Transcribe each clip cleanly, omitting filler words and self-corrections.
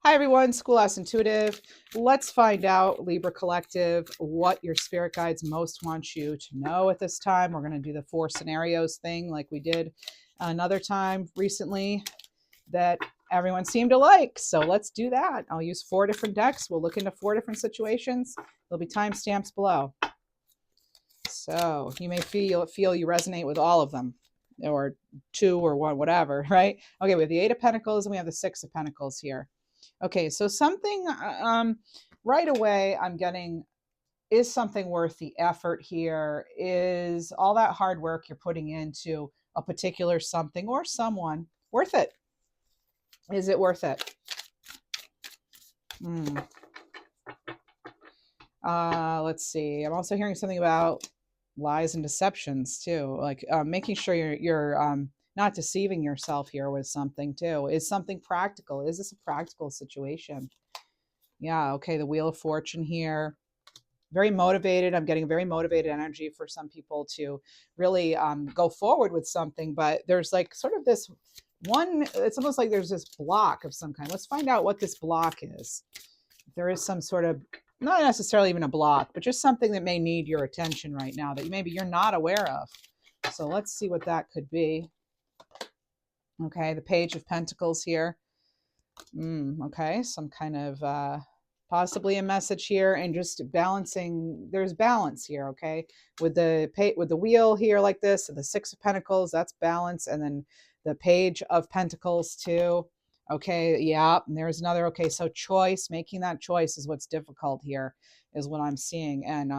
Hi everyone, Schoolhouse Intuitive. Let's find out, Libra Collective, what your spirit guides most want you to know at this time. We're going to do the 4 scenarios thing like we did another time recently that everyone seemed to like. So let's do that. I'll use 4 different decks. We'll look into 4 different situations. There'll be timestamps below. So you may feel you resonate with all of them, or 2 or 1, whatever, right? Okay, we have the 8 of Pentacles and we have the 6 of Pentacles here. Okay, so something right away I'm getting, is something worth the effort here? Is all that hard work you're putting into a particular something or someone worth it? Is it worth it? Let's see. I'm also hearing something about lies and deceptions too, like making sure you're not deceiving yourself here with something too. Is something practical? Is this a practical situation? Yeah, okay, the Wheel of Fortune here. Very motivated. I'm getting very motivated energy for some people to really go forward with something, but there's like sort of this one, it's almost like there's this block of some kind. Let's find out what this block is. There is some sort of, not necessarily even a block, but just something that may need your attention right now that maybe you're not aware of. So let's see what that could be. Okay, the Page of Pentacles here. Okay, some kind of possibly a message here, and just balancing. There's balance here, okay, with the wheel here like this, and the 6 of Pentacles, that's balance, and then the Page of Pentacles too. Okay, yeah, and there's another. Okay, so choice, making that choice is what's difficult here, is what I'm seeing. And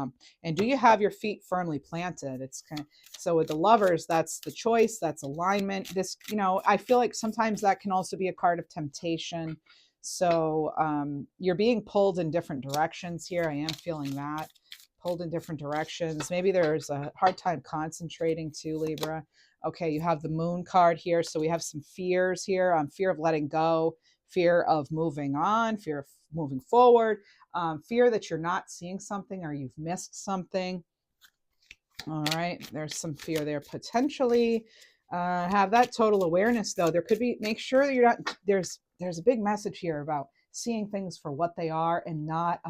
do you have your feet firmly planted? It's kind of, so with the Lovers, that's the choice, that's alignment. This, I feel like sometimes that can also be a card of temptation. So you're being pulled in different directions here. I am feeling that, pulled in different directions. Maybe there's a hard time concentrating too, Libra. Okay, you have the Moon card here. So we have some fears here. Fear of letting go, fear of moving on, fear of moving forward, fear that you're not seeing something or you've missed something. All right, there's some fear there potentially. Have that total awareness though. There could be, make sure that you're not, there's a big message here about seeing things for what they are and not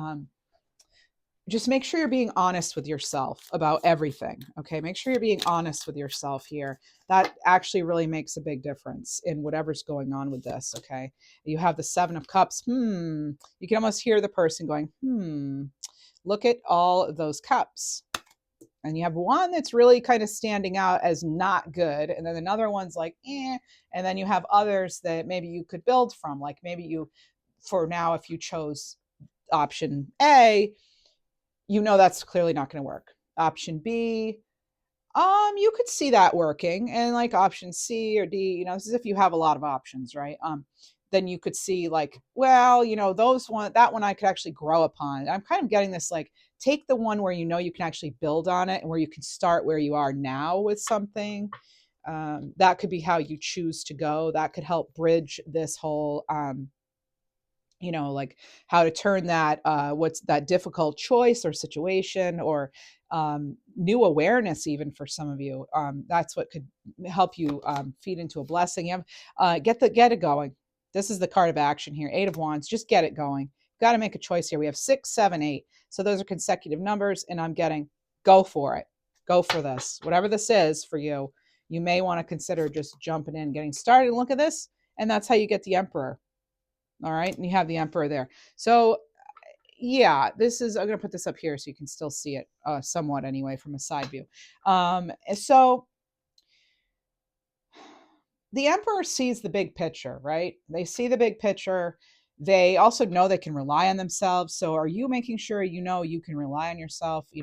just make sure you're being honest with yourself about everything. Okay, make sure you're being honest with yourself here. That actually really makes a big difference in whatever's going on with this. Okay, you have the 7 of Cups. You can almost hear the person going, look at all of those cups. And you have one that's really kind of standing out as not good, and then another one's like and then you have others that maybe you could build from, like maybe you, for now, if you chose option A, that's clearly not going to work. Option B, you could see that working, and like option C or D, this is if you have a lot of options, right? Then you could see like, well, that one I could actually grow upon. I'm kind of getting this, like, take the one where you can actually build on it and where you can start where you are now with something. That could be how you choose to go. That could help bridge this whole like how to turn that what's that difficult choice or situation, or new awareness, even for some of you. That's what could help you feed into a blessing. You have get it going. This is the card of action here. 8 of Wands. Just get it going. You've got to make a choice here. We have 6, 7, 8. So those are consecutive numbers, and I'm getting, go for it. Go for this. Whatever this is for you, you may want to consider just jumping in, getting started. And look at this. And that's how you get the Emperor. All right. And you have the Emperor there. So yeah, this is, I'm going to put this up here so you can still see it somewhat anyway from a side view. So the Emperor sees the big picture, right? They see the big picture. They also know they can rely on themselves. So are you making sure you can rely on yourself? Are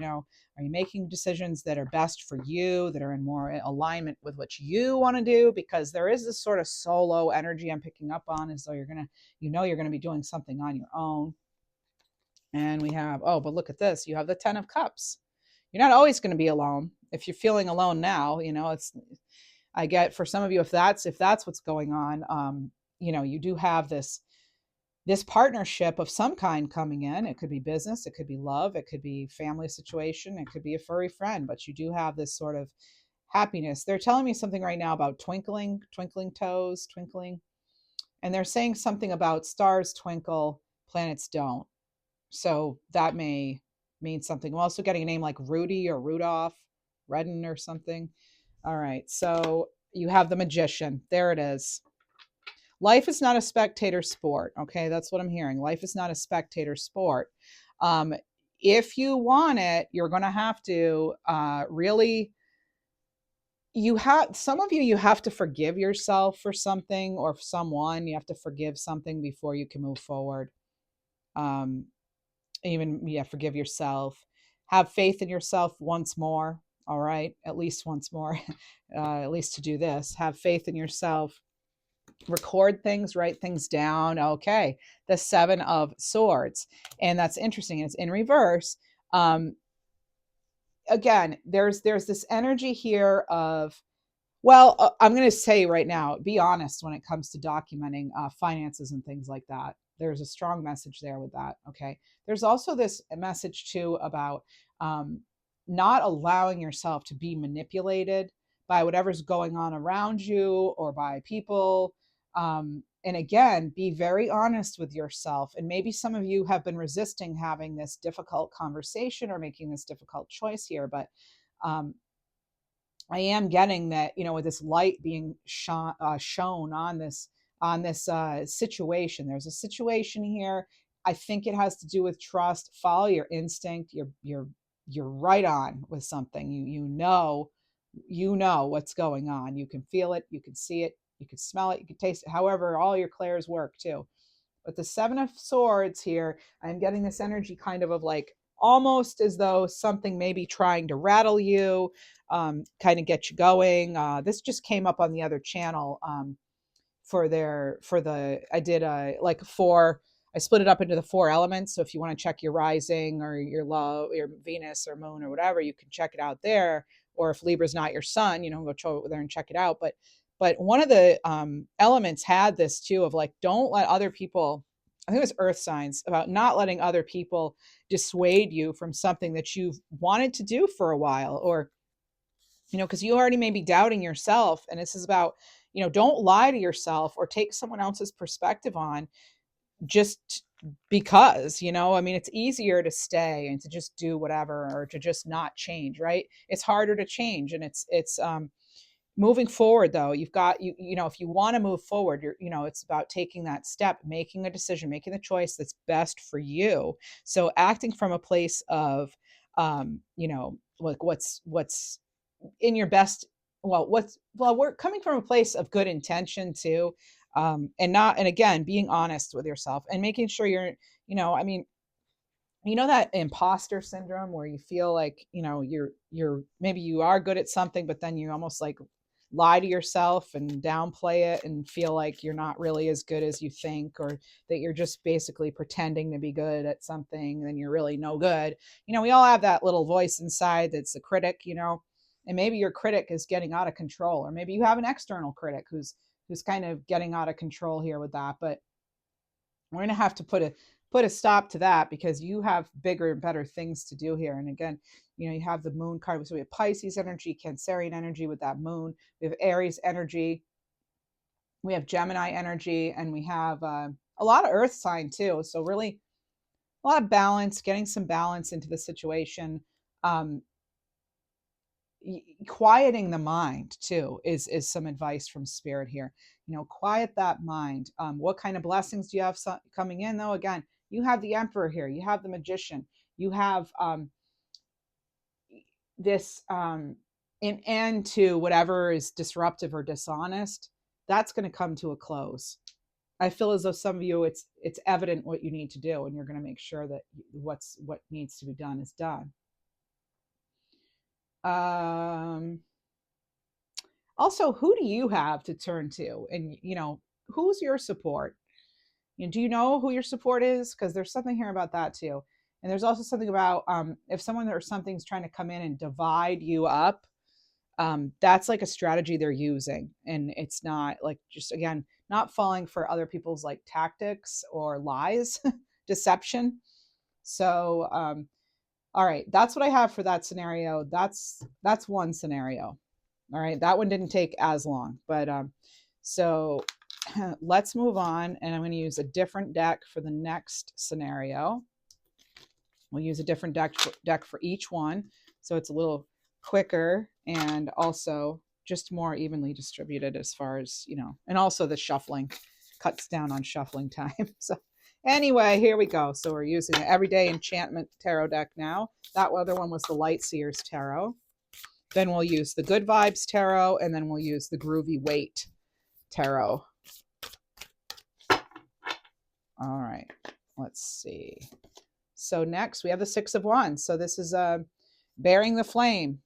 you making decisions that are best for you, that are in more alignment with what you want to do? Because there is this sort of solo energy I'm picking up on, as though you're going to be doing something on your own. And we have, but look at this. You have the 10 of Cups. You're not always going to be alone. If you're feeling alone now, I get, for some of you, if that's what's going on, you do have this partnership of some kind coming in. It could be business, it could be love, it could be family situation, it could be a furry friend, but you do have this sort of happiness. They're telling me something right now about twinkling toes, twinkling. And they're saying something about stars twinkle, planets don't. So that may mean something. I'm also getting a name like Rudy or Rudolph, Redden or something. All right. So you have the Magician. There it is. Life is not a spectator sport. Okay. That's what I'm hearing. Life is not a spectator sport. Um, if you want it, you're going to have to really, you have, some of you have to forgive yourself for something or someone. You have to forgive something before you can move forward. Um, even, yeah, forgive yourself. Have faith in yourself once more. All right. At least once more, at least to do this. Have faith in yourself. Record things, write things down. Okay. The Seven of Swords. And that's interesting. It's in reverse. Um, Again, there's this energy here of, well, I'm going to say right now, be honest when it comes to documenting finances and things like that. There's a strong message there with that. Okay. There's also this message too about um, not allowing yourself to be manipulated by whatever's going on around you or by people. And again, be very honest with yourself. And maybe some of you have been resisting having this difficult conversation or making this difficult choice here, but um, I am getting that, with this light being shown on this situation. There's a situation here. I think it has to do with trust. Follow your instinct. You're right on with something. You know what's going on. You can feel it. You can see it. You can smell it. You can taste it. However, all your clairs work too. But the Seven of Swords here, I'm getting this energy kind of like almost as though something may be trying to rattle you, kind of get you going. This just came up on the other channel I did like four. I split it up into the four elements. So if you want to check your rising or your low, your Venus or moon or whatever, you can check it out there. Or if Libra's not your sun, go there and check it out. But one of the elements had this too of like, don't let other people, I think it was earth signs, about not letting other people dissuade you from something that you've wanted to do for a while, or because you already may be doubting yourself. And this is about, don't lie to yourself or take someone else's perspective on just because, I mean, it's easier to stay and to just do whatever, or to just not change, right? It's harder to change. And it's moving forward though. You've got, if you want to move forward, it's about taking that step, making a decision, making the choice that's best for you. So acting from a place of like what's in your best, we're coming from a place of good intention too. And again, being honest with yourself and making sure you're, I mean, that imposter syndrome where you feel like, you're maybe you are good at something, but then you almost like lie to yourself and downplay it and feel like you're not really as good as you think, or that you're just basically pretending to be good at something and you're really no good. We all have that little voice inside that's a critic, and maybe your critic is getting out of control, or maybe you have an external critic who's kind of getting out of control here with that. But we're going to have to put a stop to that, because you have bigger and better things to do here. And again, you have the moon card. So we have Pisces energy, Cancerian energy with that moon. We have Aries energy. We have Gemini energy, and we have a lot of earth sign too. So really a lot of balance, getting some balance into the situation. Um, Quieting the mind too is some advice from spirit here. Quiet that mind. What kind of blessings do you have coming in though? Again, you have the Emperor here, you have the Magician, you have this an end to whatever is disruptive or dishonest. That's going to come to a close. I feel as though some of you, it's evident what you need to do, and you're going to make sure that what needs to be done is done. Also, who do you have to turn to? And, who's your support? Do you know who your support is? Because there's something here about that too. And there's also something about if someone or something's trying to come in and divide you up, that's like a strategy they're using. And it's not like, just again, not falling for other people's like tactics or lies, deception. So, all right, that's what I have for that scenario. That's one scenario. All right, that one didn't take as long, but so let's move on. And I'm going to use a different deck for the next scenario. We'll use a different deck for each one. So it's a little quicker and also just more evenly distributed as far as, you know, and also the shuffling cuts down on shuffling time. So anyway, here we go. So we're using the Everyday Enchantment Tarot deck now. That other one was the Light Seers Tarot. Then we'll use the Good Vibes Tarot, and then we'll use the Groovy Weight Tarot. All right, let's see. So next we have the Six of Wands. So this is bearing the flame.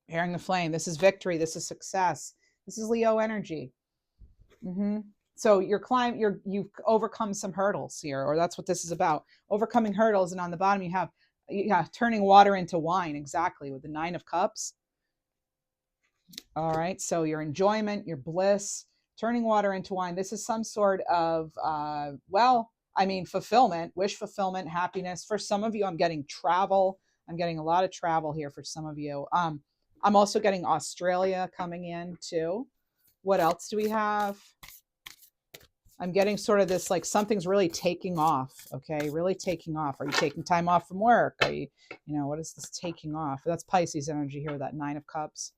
Bearing the flame. This is victory. This is success. This is Leo energy. So you've overcome some hurdles here, or that's what this is about. Overcoming hurdles. And on the bottom you have turning water into wine, exactly, with the Nine of Cups. All right, so your enjoyment, your bliss, turning water into wine. This is some sort of fulfillment, wish fulfillment, happiness. For some of you, I'm getting travel. I'm getting a lot of travel here for some of you. I'm also getting Australia coming in too. What else do we have? I'm getting sort of this, like, something's really taking off. Okay, really taking off. Are you taking time off from work? Are you, what is this taking off? That's Pisces energy here, that Nine of Cups.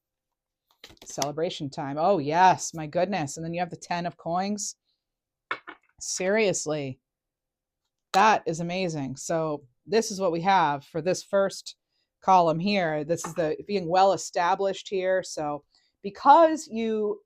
Celebration time. Oh, yes, my goodness. And then you have the 10 of Coins. Seriously, that is amazing. So this is what we have for this first column here. This is the being well established here. So because you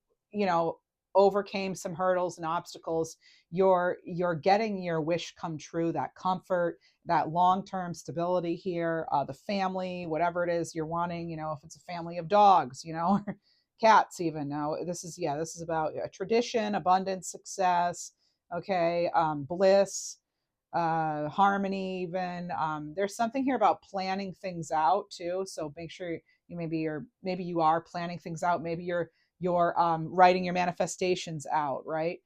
overcame some hurdles and obstacles, you're getting your wish come true, that comfort, that long-term stability here, the family, whatever it is you're wanting, if it's a family of dogs, or cats even. Now this is about a tradition, abundance, success, okay, bliss, harmony even. There's something here about planning things out too, so make sure maybe you are planning things out. Maybe you're writing your manifestations out, right?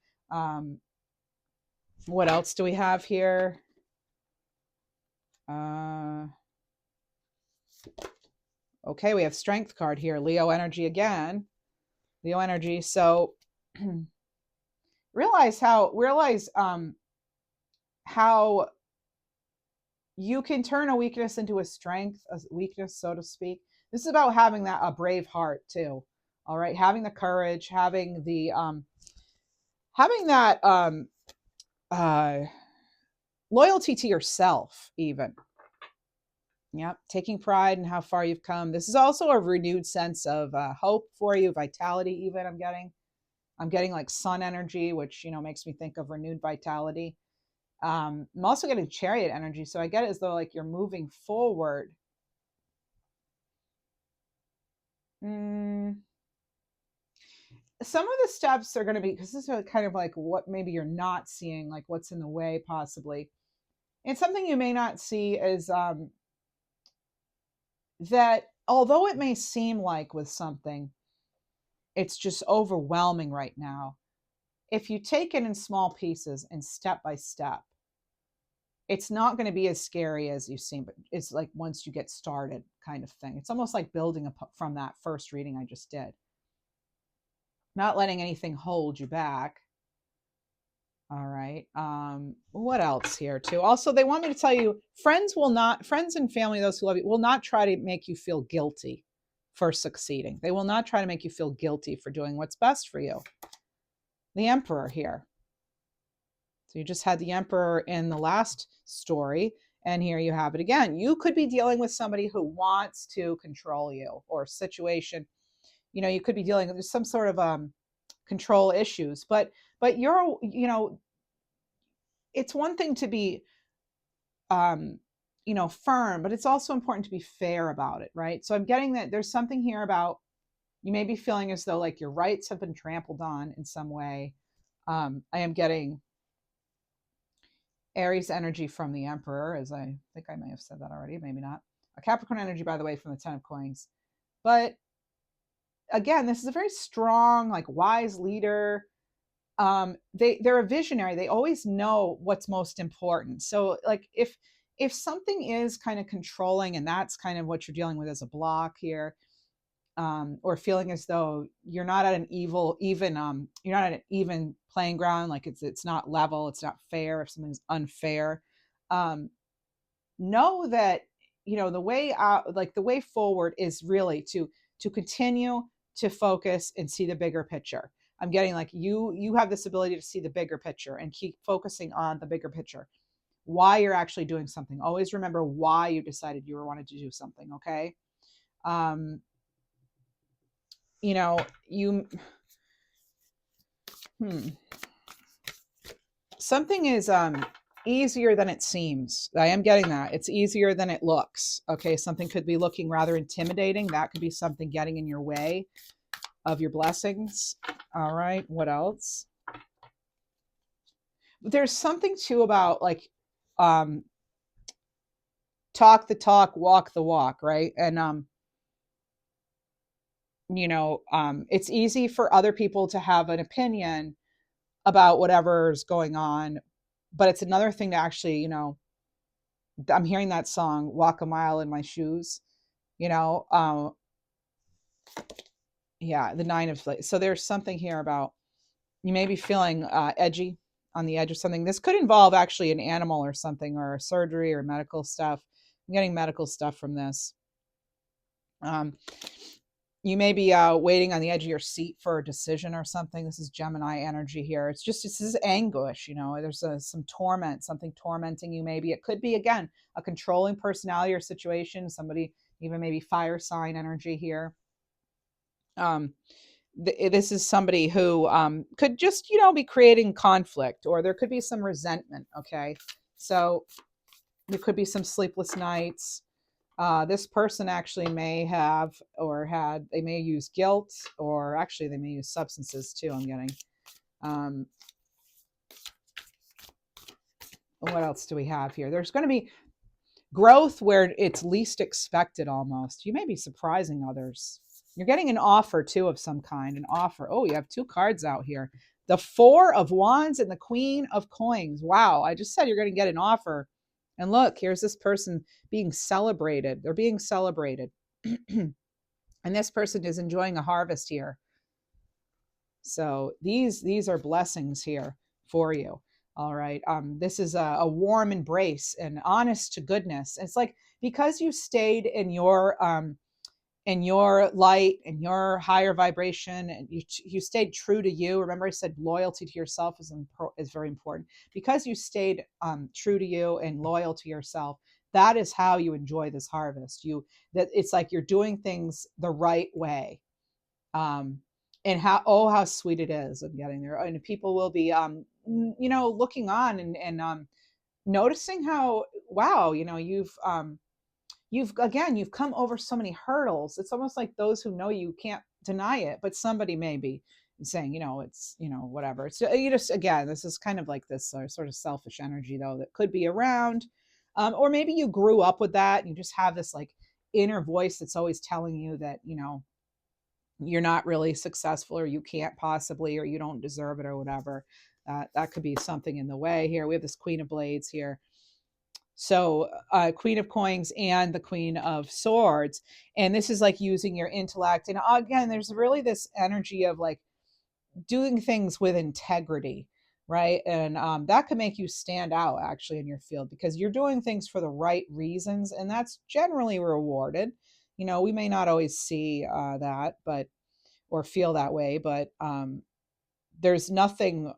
What else do we have here? Okay, we have Strength card here. Leo energy again. Leo energy. So realize how you can turn a weakness into a strength, a weakness, so to speak. This is about having a brave heart too. All right, having the courage, having the loyalty to yourself even. Yep, taking pride in how far you've come. This is also a renewed sense of hope for you, vitality even. I'm getting like sun energy, which makes me think of renewed vitality. I'm also getting Chariot energy, so I get it as though like you're moving forward. Some of the steps are going to be, because this is kind of like what maybe you're not seeing, like what's in the way possibly. And something you may not see is that although it may seem like with something, it's just overwhelming right now, if you take it in small pieces and step by step, it's not going to be as scary as you seem, but it's like once you get started kind of thing. It's almost like building from that first reading I just did. Not letting anything hold you back. All right. What else here too? Also, they want me to tell you, friends and family, those who love you, will not try to make you feel guilty for succeeding. They will not try to make you feel guilty for doing what's best for you. The Emperor here. So you just had the Emperor in the last story, and here you have it again. You could be dealing with somebody who wants to control you, or situation. You could be dealing with some sort of control issues, but you're, it's one thing to be, firm, but it's also important to be fair about it, right? So I'm getting that there's something here about you may be feeling as though like your rights have been trampled on in some way. I am getting Aries energy from the Emperor, as I think I may have said that already, maybe not. A Capricorn energy, by the way, from the 10 of Coins. But again, this is a very strong, like wise leader. They're a visionary. They always know what's most important. So like if something is kind of controlling and that's kind of what you're dealing with as a block here, or feeling as though you're not at an you're not at an even playing ground, like it's not level, it's not fair, if something's unfair. um, know that, the way out, like the way forward is really to continue to focus and see the bigger picture. I'm getting like you have this ability to see the bigger picture and keep focusing on the bigger picture, why you're actually doing something. Always remember why you decided you wanted to do something. Okay. um you know you hmm, something is easier than it seems. I am getting that it's easier than it looks. Okay, something could be looking rather intimidating. That could be something getting in your way of your blessings. All right, what else? There's something too about like um talk the talk, walk the walk, right? And it's easy for other people to have an opinion about whatever's going on, but it's another thing to actually, I'm hearing that song "Walk a Mile in My Shoes." You know, yeah, the nine of so there's something here about you may be feeling edgy, on the edge of something. This could involve actually an animal or something, or surgery or medical stuff. I'm getting medical stuff from this. Um, you may be waiting on the edge of your seat for a decision or something. This is Gemini energy here. This is anguish. There's some torment, something tormenting you. Maybe it could be, again, a controlling personality or situation. Somebody, even maybe fire sign energy here. This is somebody who could just, be creating conflict, or there could be some resentment. Okay. So there could be some sleepless nights. This person actually may have, they may use guilt, or actually they may use substances too. I'm getting. What else do we have here? There's going to be growth where it's least expected almost. You may be surprising others. You're getting an offer too of some kind, an offer. Oh, you have two cards out here. The Four of Wands and the Queen of Coins. Wow, I just said you're going to get an offer. And look, here's this person being celebrated. They're being celebrated. And this person is enjoying a harvest here. So these are blessings here for you. All right. This is a warm embrace and honest to goodness. It's like, because you stayed in your light and your higher vibration, and you stayed true to you. Remember, I said loyalty to yourself is very important. Because you stayed true to you and loyal to yourself, that is how you enjoy this harvest. That it's like you're doing things the right way. And how sweet it is. I'm getting there. And people will be looking on and noticing how, wow, you've come over so many hurdles. It's almost like those who know you can't deny it, but somebody may be saying, it's, whatever. It's, you just, again, this is kind of like this sort of selfish energy though that could be around. Or maybe you grew up with that and you just have this like inner voice that's always telling you that, you're not really successful, or you can't possibly, or you don't deserve it, or whatever. That could be something in the way here. We have this Queen of Blades here. So Queen of Coins and the Queen of Swords. And this is like using your intellect. And again, there's really this energy of like doing things with integrity, right? And that could make you stand out actually in your field, because you're doing things for the right reasons, and that's generally rewarded. We may not always see that, but or feel that way, but there's nothing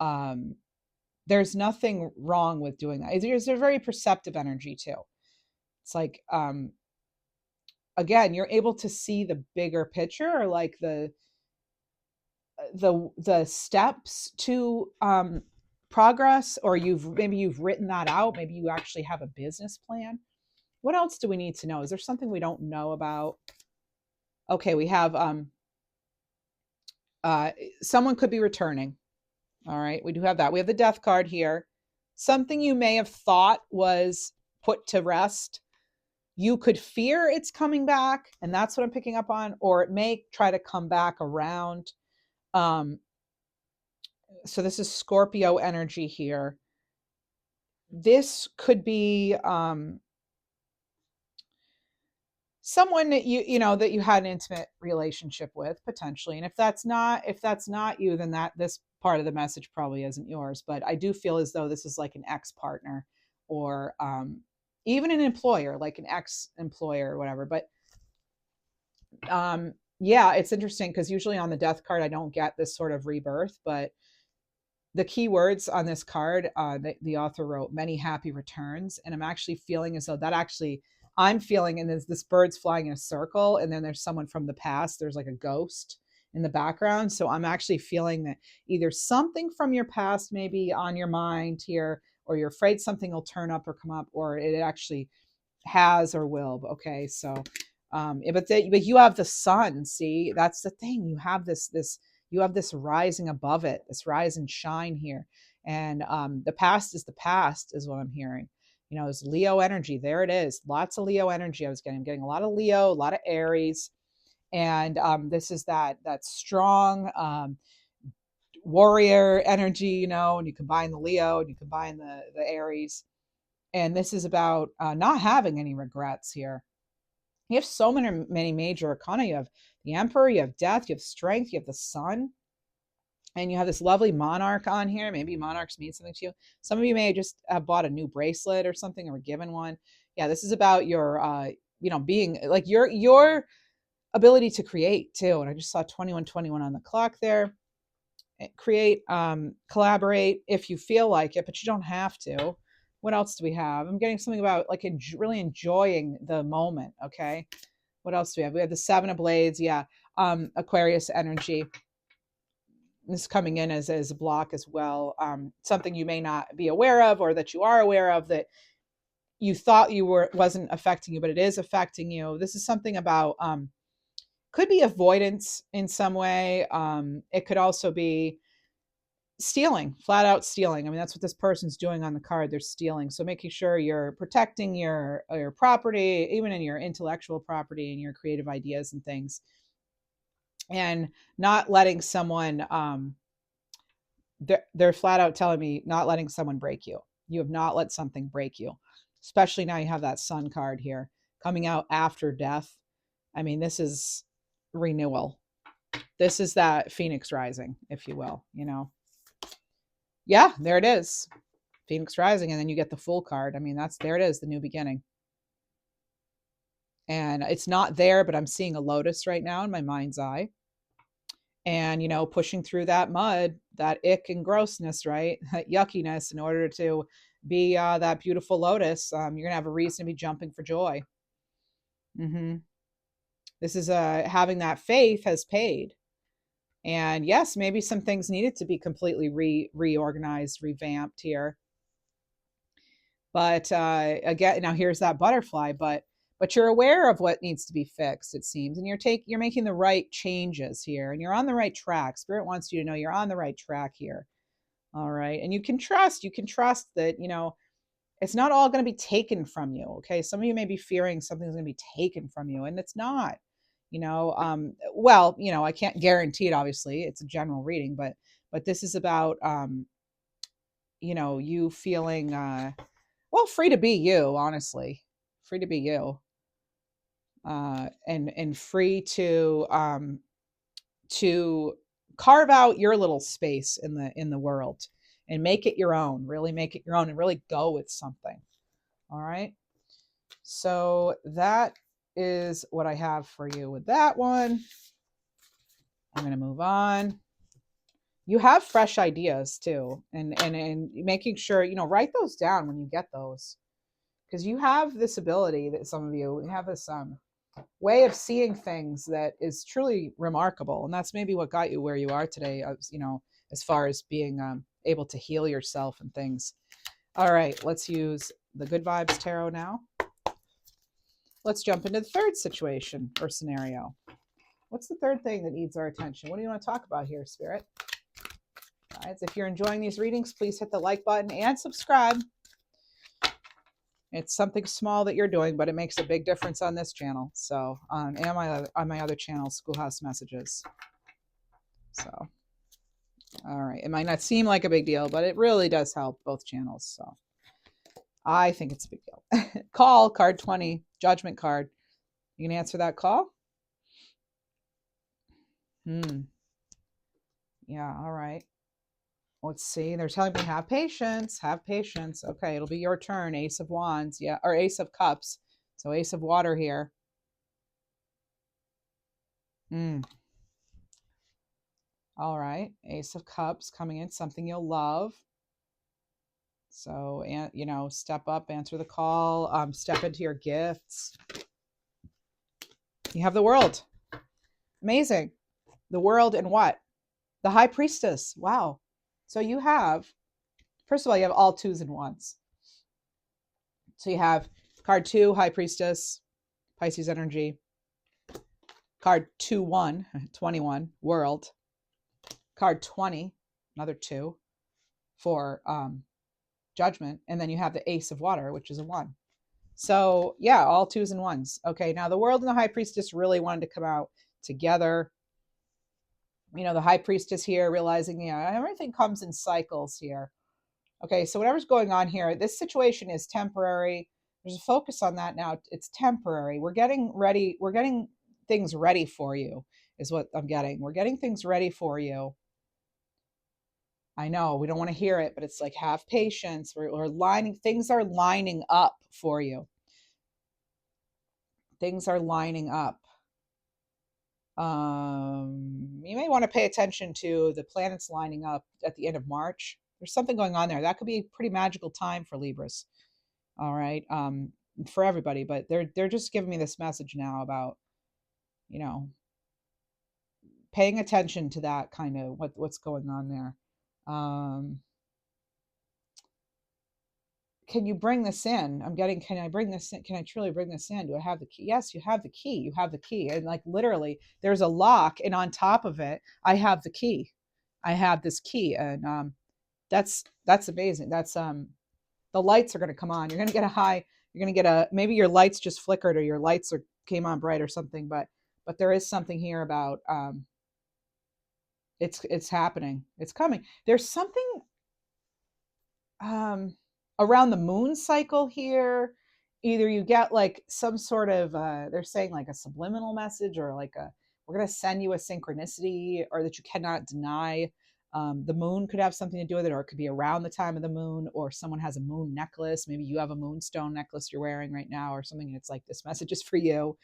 um, there's nothing wrong with doing that. It's a very perceptive energy too. It's like again, you're able to see the bigger picture, or like the steps to progress, or you've written that out. Maybe you actually have a business plan. What else do we need to know? Is there something we don't know about? Okay, we have someone could be returning. All right, we do have that. We have the Death card here. Something you may have thought was put to rest, you could fear it's coming back, and that's what I'm picking up on, or it may try to come back around. So this is Scorpio energy here. This could be someone that you know that you had an intimate relationship with potentially. And if that's not you, then that this part of the message probably isn't yours. But I do feel as though this is like an ex partner, or even an employer, like an ex employer or whatever. But yeah, it's interesting because usually on the death card I don't get this sort of rebirth, but the key words on this card, the author wrote many happy returns. And I'm actually feeling as though that actually, I'm feeling, and there's this bird's flying in a circle, and then there's someone from the past. There's like a ghost in the background. So I'm actually feeling that either something from your past may be on your mind here, or you're afraid something will turn up or come up, or it actually has or will. Okay. So, but you have the sun. See, that's the thing. You have you have this rising above it, this rise and shine here. And the past is the past, is what I'm hearing. You know, it's Leo energy. There it is. Lots of Leo energy. I'm getting a lot of Leo, a lot of Aries. And this is that strong warrior energy, you know, and you combine the Leo and you combine the Aries. And this is about not having any regrets here. You have so many major arcana. You have the Emperor, you have death, you have strength, you have the sun, and you have this lovely monarch on here. Maybe monarchs mean something to you. Some of you may just have bought a new bracelet or something, or were given one. Yeah, this is about your you know, being like your ability to create too. And I just saw 2121 on the clock there. Create, collaborate if you feel like it, but you don't have to. What else do we have? I'm getting something about like really enjoying the moment. Okay. What else do we have? We have the Seven of Blades. Yeah. Aquarius energy. This is coming in as a block as well. Something you may not be aware of, or that you are aware of, that you thought wasn't affecting you, but it is affecting you. This is something about, could be avoidance in some way. It could also be stealing, flat out stealing. I mean, that's what this person's doing on the card. They're stealing. So making sure you're protecting your property, even in your intellectual property and your creative ideas and things, and not letting someone, they're flat out telling me not letting someone break you. You have not let something break you, especially now you have that sun card here coming out after death. I mean, this is renewal. This is that Phoenix rising, if you will, you know. Yeah, there it is. Phoenix rising, and then you get the Fool card. I mean, there it is, the new beginning. And it's not there, but I'm seeing a lotus right now in my mind's eye. And, you know, pushing through that mud, that ick and grossness, right? That yuckiness, in order to be that beautiful lotus, you're going to have a reason to be jumping for joy. This is having that faith has paid. And yes, maybe some things needed to be completely reorganized, revamped here. But again, now here's that butterfly, but you're aware of what needs to be fixed, it seems, and you're making the right changes here, and you're on the right track. Spirit wants you to know you're on the right track here. All right. And you can trust that, you know, it's not all going to be taken from you. Okay. Some of you may be fearing something's going to be taken from you, and it's not. You know, well, you know, I can't guarantee it, obviously. It's a general reading, but this is about you know, you feeling well, free to be you, honestly. Free to be you. And free to carve out your little space in the world and make it your own. Really make it your own and really go with something. All right. So that is what I have for you with that one. I'm going to move on. You have fresh ideas too, and making sure, you know, write those down when you get those, because you have this ability that some of you have this way of seeing things that is truly remarkable, and that's maybe what got you where you are today. You know, as far as being able to heal yourself and things. All right, let's use the Good Vibes Tarot now. Let's jump into the third situation or scenario. What's the third thing that needs our attention? What do you want to talk about here, Spirit? Guys, if you're enjoying these readings, please hit the like button and subscribe. It's something small that you're doing, but it makes a big difference on this channel. So, and on my other channel, Schoolhouse Messages. So, all right. It might not seem like a big deal, but it really does help both channels. So, I think it's a big deal. Call, card 20, Judgment card. You can answer that call? Yeah, all right. Let's see. They're telling me have patience. Have patience. Okay, it'll be your turn. Ace of Wands. Yeah, or Ace of Cups. So Ace of Water here. All right. Ace of Cups coming in. Something you'll love. So, and you know, step up, answer the call, step into your gifts. You have the World. Amazing. The World and what? The High Priestess. Wow. So you have, first of all, you have all twos and ones. So you have card 2, High Priestess, Pisces energy. Card 2-1, 21, World. Card 20, another 2 for Judgment. And then you have the Ace of Water, which is a 1. So yeah, all twos and ones. Okay, now the World and the High Priestess really wanted to come out together. You know, the High Priestess here realizing, yeah, everything comes in cycles here. Okay, so whatever's going on here, this situation is temporary. There's a focus on that now. It's temporary. We're getting ready. We're getting things ready for you, is what I'm getting. We're getting things ready for you. I know we don't want to hear it, but it's like have patience. We're lining, things are lining up for you. Things are lining up. You may want to pay attention to the planets lining up at the end of March. There's something going on there. That could be a pretty magical time for Libras. All right. For everybody, but they're just giving me this message now about, you know, paying attention to that kind of what's going on there. Can you bring this in? I'm getting, can I bring this in? Can I truly bring this in? Do I have the key? Yes, you have the key. You have the key. And like literally there's a lock and on top of it, I have the key. I have this key. And that's amazing. That's the lights are going to come on. You're going to get a high, you're going to get a, maybe your lights just flickered or your lights are came on bright or something, but there is something here about it's happening. It's coming. There's something around the moon cycle here. Either you get like some sort of they're saying like a subliminal message or like a we're going to send you a synchronicity or that you cannot deny. The moon could have something to do with it, or it could be around the time of the moon, or someone has a moon necklace. Maybe you have a moonstone necklace you're wearing right now or something, and it's like this message is for you.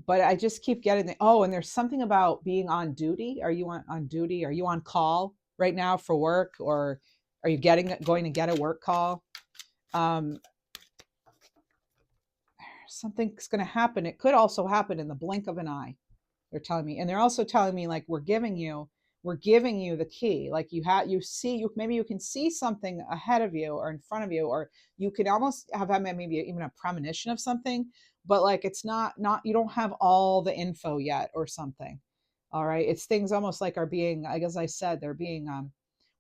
But I just keep getting the, oh, and there's something about being on duty. Are you on duty? Are you on call right now for work, or are you going to get a work call? Something's going to happen. It could also happen in the blink of an eye. They're telling me, and they're also telling me like we're giving you the key. Like maybe you can see something ahead of you or in front of you, or you can almost have maybe even a premonition of something, but like it's not you don't have all the info yet or something. All right, it's things almost like are being, I guess I said, they're being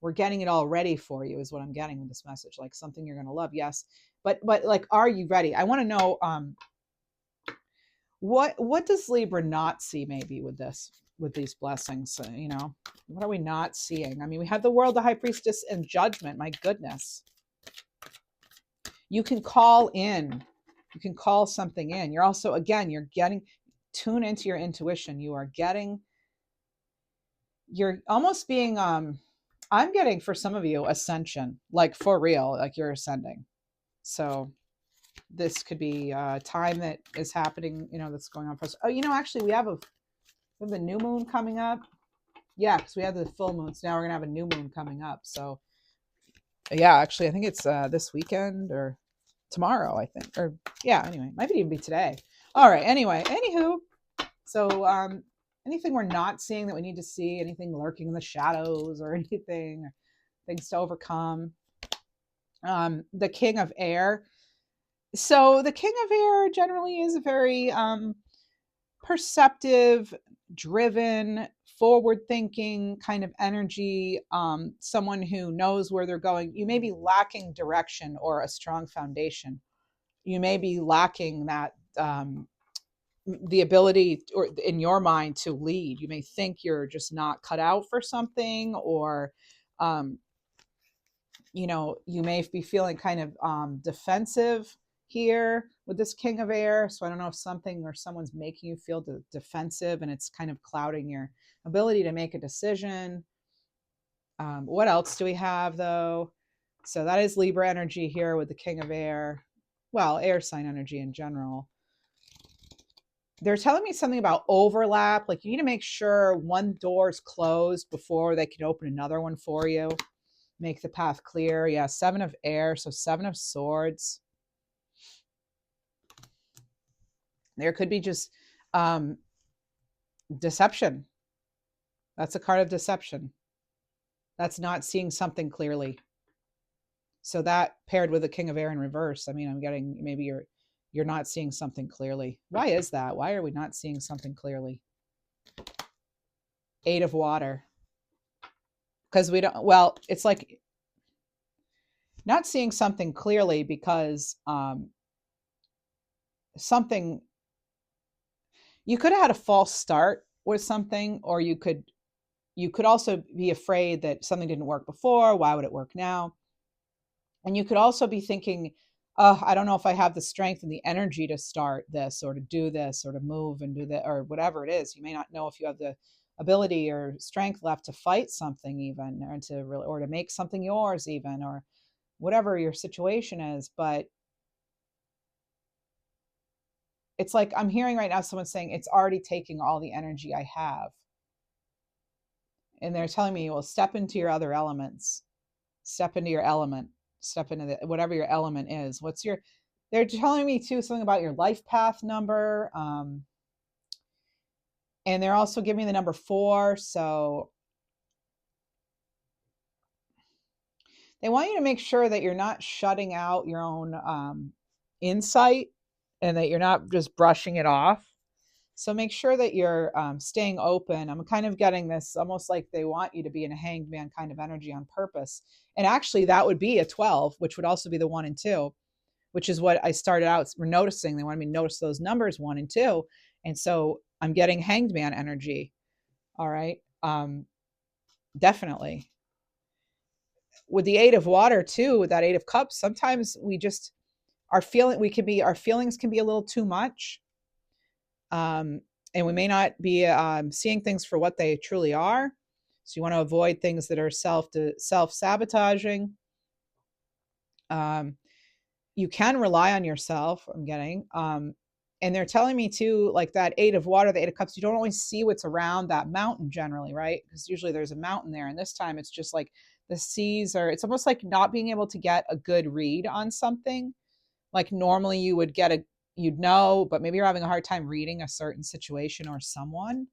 we're getting it all ready for you is what I'm getting with this message, like something you're going to love. Yes, but like, are you ready? I want to know what does Libra not see maybe with this, with these blessings? You know, what are we not seeing? I mean, we have the World, the High Priestess, and Judgment. My goodness. You can call in. You can call something in. You're also, again, you're getting, tune into your intuition. You're almost being, I'm getting for some of you ascension, like for real, like you're ascending. So this could be a time that is happening, you know, that's going on for us. Oh, you know, actually we have the new moon coming up. Yeah, because we have the full moon. So now we're going to have a new moon coming up. So yeah, actually, I think it's this weekend or tomorrow, I think. Or yeah, anyway, might even be today. All right, anyway, anywho. So anything we're not seeing that we need to see, anything lurking in the shadows or anything, or things to overcome. The King of Air. So the King of Air generally is a very perceptive, driven, forward thinking kind of energy, someone who knows where they're going. You may be lacking direction or a strong foundation. You may be lacking that the ability, or in your mind, to lead. You may think you're just not cut out for something, or you know, you may be feeling kind of defensive here with this King of Air. So I don't know if something or someone's making you feel defensive and it's kind of clouding your ability to make a decision. What else do we have though? So that is Libra energy here with the King of Air. Well, air sign energy in general. They're telling me something about overlap. Like you need to make sure one door is closed before they can open another one for you. Make the path clear. Yeah, 7 of Air. So 7 of Swords. There could be just deception. That's a card of deception. That's not seeing something clearly. So that paired with the King of Air in reverse. I mean, I'm getting maybe you're not seeing something clearly. Why is that? Why are we not seeing something clearly? 8 of Water. Because we don't, well, it's like not seeing something clearly because something, you could have had a false start with something, or you could also be afraid that something didn't work before. Why would it work now? And you could also be thinking, I don't know if I have the strength and the energy to start this or to do this or to move and do that or whatever it is. You may not know if you have the ability or strength left to fight something even, or to make something yours even, or whatever your situation is. But it's like I'm hearing right now someone saying it's already taking all the energy I have. And they're telling me, well, step into your other elements. Step into your element. Step into whatever your element is. They're telling me too something about your life path number. And they're also giving me the number 4. So they want you to make sure that you're not shutting out your own insight and that you're not just brushing it off. So make sure that you're staying open. I'm kind of getting this almost like they want you to be in a hanged man kind of energy on purpose. And actually that would be a 12, which would also be the 1 and 2, which is what I started out noticing. They wanted me to notice those numbers 1 and 2. And so I'm getting hanged man energy. All right. Definitely. With the 8 of Water too, with that 8 of Cups, sometimes we just our feelings can be a little too much. And we may not be seeing things for what they truly are. So you want to avoid things that are self-sabotaging. You can rely on yourself, I'm getting. And they're telling me too, like that 8 of Water, the 8 of Cups, you don't always see what's around that mountain generally, right? Because usually there's a mountain there. And this time it's just like the seas it's almost like not being able to get a good read on something. Like normally you'd know, but maybe you're having a hard time reading a certain situation or someone.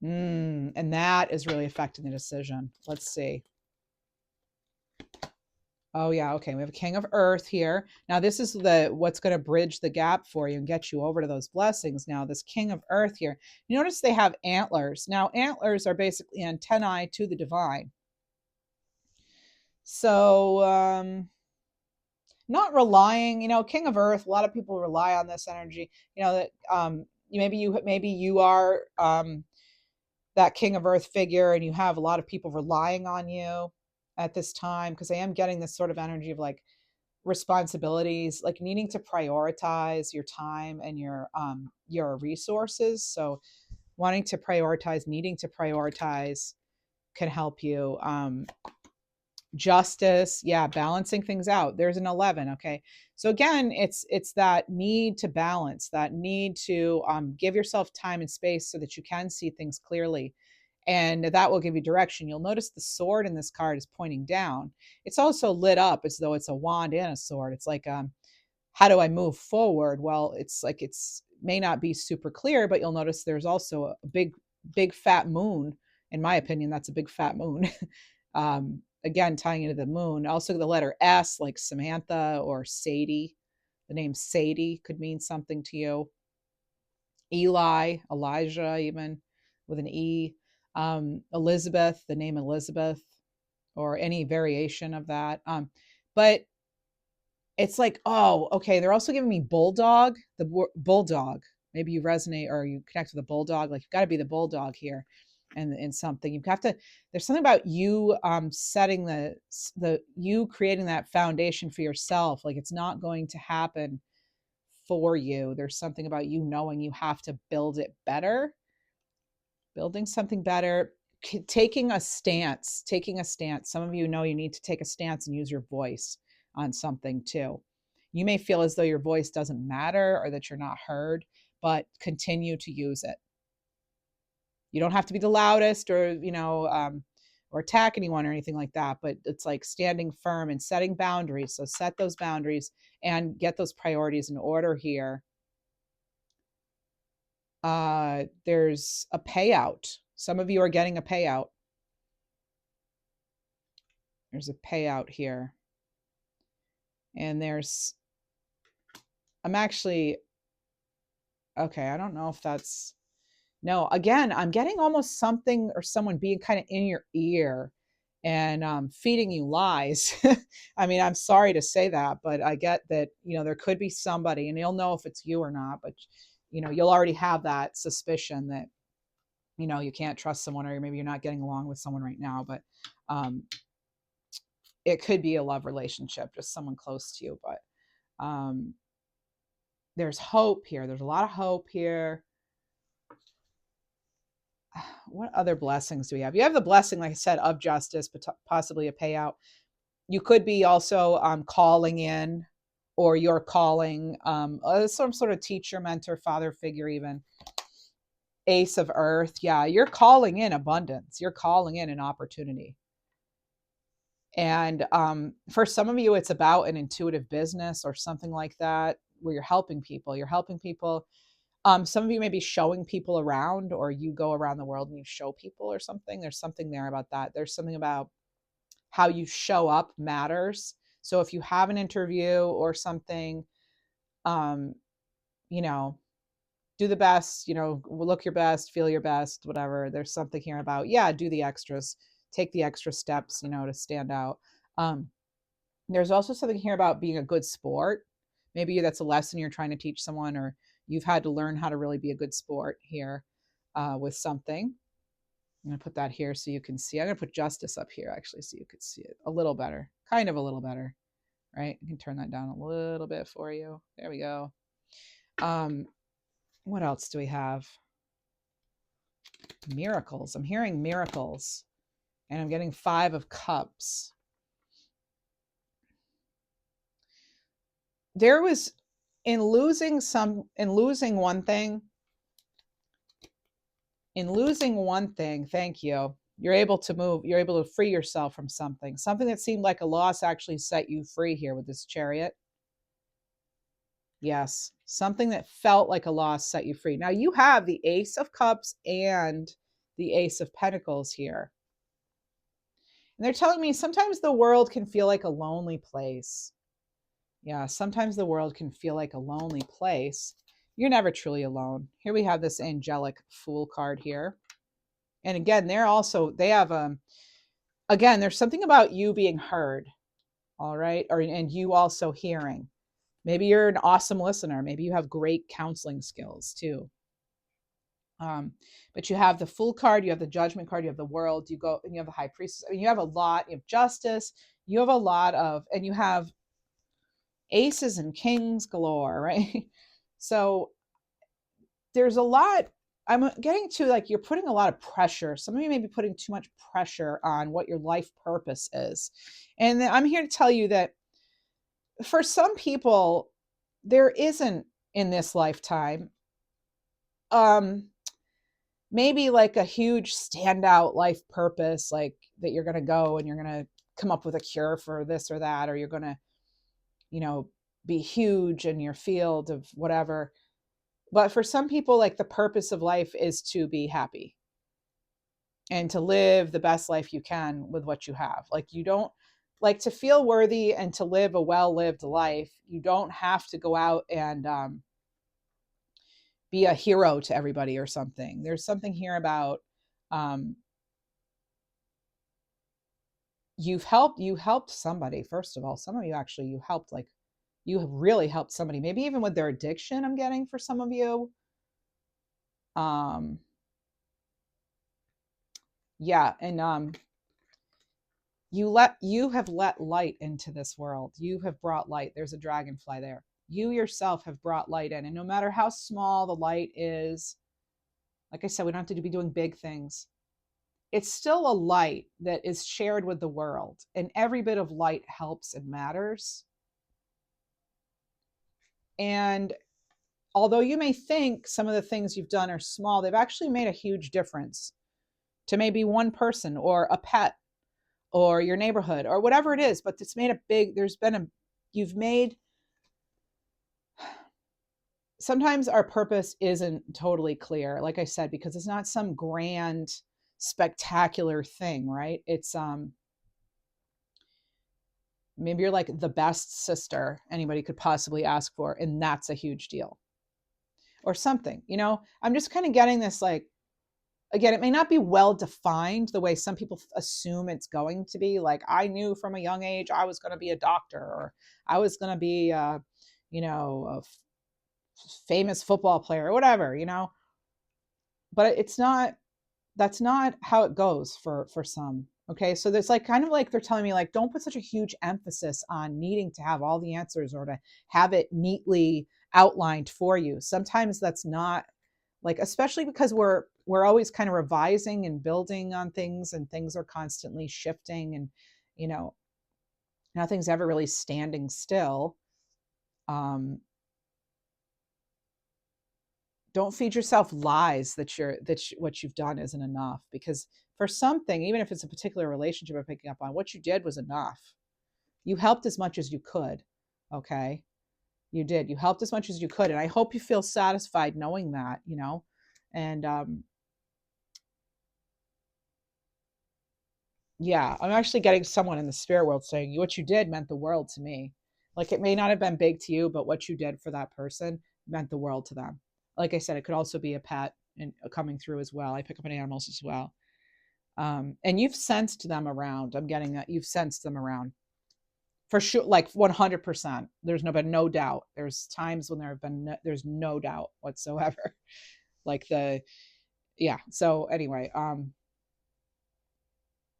And that is really affecting the decision. Let's see. Oh yeah, okay. We have a King of Earth here. Now this is what's going to bridge the gap for you and get you over to those blessings. Now this King of Earth here. You notice they have antlers. Now antlers are basically antennae to the divine. So not relying, King of Earth, a lot of people rely on this energy, that maybe you are that King of Earth figure and you have a lot of people relying on you at this time, because I am getting this sort of energy of like responsibilities, like needing to prioritize your time and your resources. So wanting to prioritize, needing to prioritize can help you. Justice, yeah, balancing things out. There's an 11. Okay, so again, it's that need to balance, that need to give yourself time and space so that you can see things clearly, and that will give you direction. You'll notice the sword in this card is pointing down. It's also lit up as though it's a wand and a sword. It's like how do I move forward? Well, it's like it's may not be super clear, but you'll notice there's also a big fat moon. In my opinion, that's a big fat moon. Again, tying into the moon. Also the letter S, like Samantha or Sadie. The name Sadie could mean something to you. Eli, Elijah, even with an E. Elizabeth, the name Elizabeth, or any variation of that. But it's like, oh, okay, they're also giving me bulldog, the bulldog. Maybe you resonate or you connect with a bulldog. Like, you've got to be the bulldog here. and in something. You have to, there's something about you setting you creating that foundation for yourself. Like it's not going to happen for you. There's something about you knowing you have to build it better, building something better, taking a stance. Some of you know you need to take a stance and use your voice on something too. You may feel as though your voice doesn't matter or that you're not heard, but continue to use it. You don't have to be the loudest or, or attack anyone or anything like that, but it's like standing firm and setting boundaries. So set those boundaries and get those priorities in order here. There's a payout. Some of you are getting a payout. There's a payout here. And I'm actually, okay, I don't know if that's, no, again, I'm getting almost something or someone being kind of in your ear and feeding you lies. I mean, I'm sorry to say that, but I get that, there could be somebody and you'll know if it's you or not, but you'll already have that suspicion that, you can't trust someone or maybe you're not getting along with someone right now, but it could be a love relationship, just someone close to you. But there's hope here. There's a lot of hope here. What other blessings do we have? You have the blessing, like I said, of justice, but possibly a payout. You could be also calling in, or you're calling some sort of teacher, mentor, father figure, even. Ace of Earth. Yeah, you're calling in abundance. You're calling in an opportunity. And for some of you, it's about an intuitive business or something like that, where you're helping people. Some of you may be showing people around, or you go around the world and you show people or something. There's something there about that. There's something about how you show up matters. So if you have an interview or something, do the best, look your best, feel your best, whatever. There's something here about, do the extras, take the extra steps, to stand out. There's also something here about being a good sport. Maybe that's a lesson you're trying to teach someone, or you've had to learn how to really be a good sport here with something. I'm going to put that here so you can see. I'm going to put justice up here, actually, so you could see it a little better, kind of a little better, right? I can turn that down a little bit for you. There we go. What else do we have? Miracles. I'm hearing miracles, and I'm getting 5 of Cups. There was, in losing one thing, thank you, you're able to move, you're able to free yourself from something that seemed like a loss actually set you free here with this Chariot. Yes, something that felt like a loss set you free. Now you have the Ace of Cups and the Ace of Pentacles here. And they're telling me sometimes the world can feel like a lonely place. Yeah, sometimes the world can feel like a lonely place. You're never truly alone. Here we have this angelic Fool card here. And again, again, there's something about you being heard, all right? And you also hearing. Maybe you're an awesome listener. Maybe you have great counseling skills too. But you have the Fool card, you have the Judgment card, you have the World, you go and you have the High Priestess. I mean, you have a lot, you have Justice, you have a lot of, and you have Aces and Kings galore, right? So there's a lot. I'm getting to, like, you're putting a lot of pressure. Some of you may be putting too much pressure on what your life purpose is. And I'm here to tell you that for some people, there isn't in this lifetime, maybe like a huge standout life purpose, like that you're going to go and you're going to come up with a cure for this or that, or you're going to, be huge in your field of whatever. But for some people, like, the purpose of life is to be happy and to live the best life you can with what you have. Like, you don't, like, to feel worthy and to live a well-lived life, you don't have to go out and be a hero to everybody or something. There's something here about you helped somebody. First of all, some of you actually, you have really helped somebody, maybe even with their addiction. I'm getting for some of you. Yeah, and you have let light into this world. You have brought light. There's a dragonfly there. You yourself have brought light in, and no matter how small the light is, like I said, we don't have to be doing big things. It's still a light that is shared with the world, and every bit of light helps and matters. And although you may think some of the things you've done are small, they've actually made a huge difference to maybe one person or a pet or your neighborhood or whatever it is. But it's made a big, you've made, sometimes our purpose isn't totally clear, like I said, because it's not some grand, spectacular thing, right? It's, maybe you're like the best sister anybody could possibly ask for, and that's a huge deal or something, I'm just kind of getting this, like, again, it may not be well defined the way some people assume it's going to be. Like, I knew from a young age I was going to be a doctor, or I was going to be a famous football player or whatever, but it's not, that's not how it goes for some. Okay, so there's like, kind of like they're telling me, like, don't put such a huge emphasis on needing to have all the answers or to have it neatly outlined for you. Sometimes that's not, like, especially because we're always kind of revising and building on things, and things are constantly shifting, and you know nothing's ever really standing still. um don't feed yourself lies what you've done isn't enough, because for something, even if it's a particular relationship I'm picking up on, what you did was enough. You helped as much as you could. Okay, you did. You helped as much as you could, and I hope you feel satisfied knowing that. And yeah, I'm actually getting someone in the spirit world saying what you did meant the world to me. Like, it may not have been big to you, but what you did for that person meant the world to them. Like I said, it could also be a pet and coming through as well. I pick up on animals as well. And you've sensed them around. I'm getting that you've sensed them around for sure, like 100%. There's been no doubt. There's times when there's no doubt whatsoever. Like yeah. So anyway, and